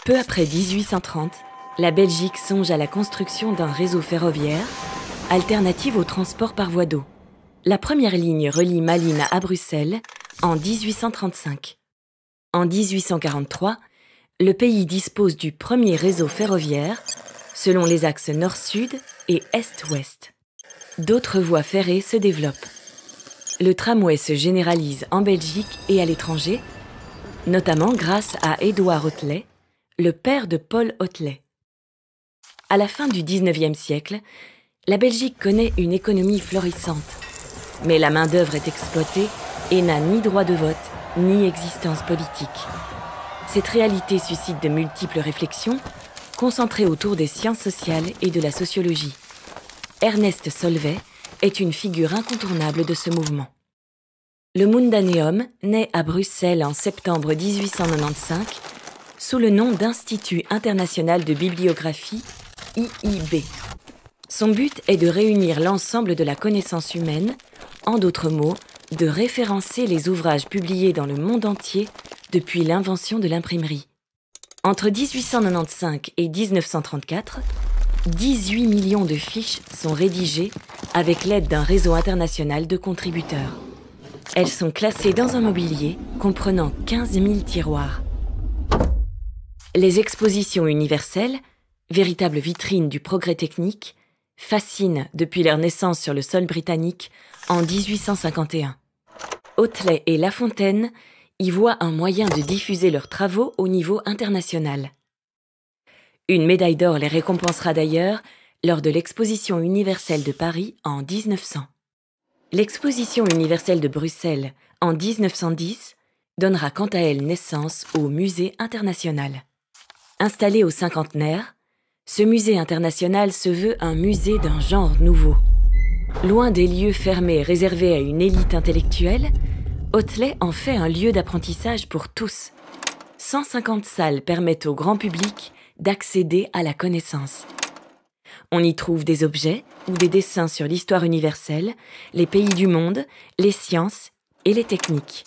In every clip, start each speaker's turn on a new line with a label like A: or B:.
A: Peu après 1830, la Belgique songe à la construction d'un réseau ferroviaire, alternative au transport par voie d'eau. La première ligne relie Malines à Bruxelles en 1835. En 1843, le pays dispose du premier réseau ferroviaire, selon les axes nord-sud et est-ouest. D'autres voies ferrées se développent. Le tramway se généralise en Belgique et à l'étranger, notamment grâce à Édouard Hotelet, le père de Paul Hotelet. À la fin du XIXe siècle, la Belgique connaît une économie florissante. Mais la main-d'œuvre est exploitée et n'a ni droit de vote, ni existence politique. Cette réalité suscite de multiples réflexions, concentrées autour des sciences sociales et de la sociologie. Ernest Solvay est une figure incontournable de ce mouvement. Le Mundaneum naît à Bruxelles en septembre 1895 sous le nom d'Institut international de bibliographie, IIB. Son but est de réunir l'ensemble de la connaissance humaine, en d'autres mots, de référencer les ouvrages publiés dans le monde entier depuis l'invention de l'imprimerie. Entre 1895 et 1934, 18 millions de fiches sont rédigées avec l'aide d'un réseau international de contributeurs. Elles sont classées dans un mobilier comprenant 15 000 tiroirs. Les expositions universelles, véritables vitrines du progrès technique, fascinent depuis leur naissance sur le sol britannique en 1851. Hotelet et La Fontaine y voient un moyen de diffuser leurs travaux au niveau international. Une médaille d'or les récompensera d'ailleurs lors de l'Exposition universelle de Paris en 1900. L'Exposition universelle de Bruxelles en 1910 donnera quant à elle naissance au Musée international. Installé au cinquantenaire, ce musée international se veut un musée d'un genre nouveau. Loin des lieux fermés réservés à une élite intellectuelle, Hotelet en fait un lieu d'apprentissage pour tous. 150 salles permettent au grand public d'accéder à la connaissance. On y trouve des objets ou des dessins sur l'histoire universelle, les pays du monde, les sciences et les techniques.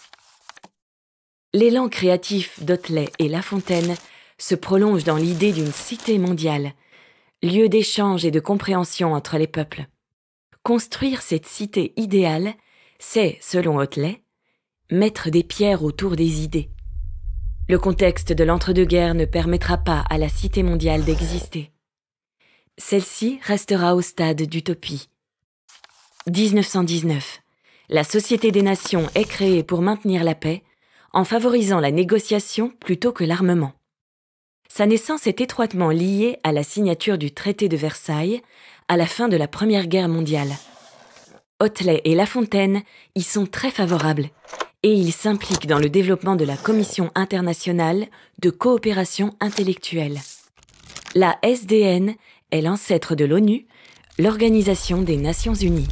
A: L'élan créatif d'Hotelet et La Fontaine se prolonge dans l'idée d'une cité mondiale, lieu d'échange et de compréhension entre les peuples. Construire cette cité idéale, c'est, selon Hotelet, mettre des pierres autour des idées. Le contexte de l'entre-deux-guerres ne permettra pas à la cité mondiale d'exister. Celle-ci restera au stade d'utopie. 1919. La Société des Nations est créée pour maintenir la paix, en favorisant la négociation plutôt que l'armement. Sa naissance est étroitement liée à la signature du traité de Versailles à la fin de la Première Guerre mondiale. Hotelet et La Fontaine y sont très favorables et ils s'impliquent dans le développement de la Commission internationale de coopération intellectuelle. La SDN est l'ancêtre de l'ONU, l'Organisation des Nations Unies.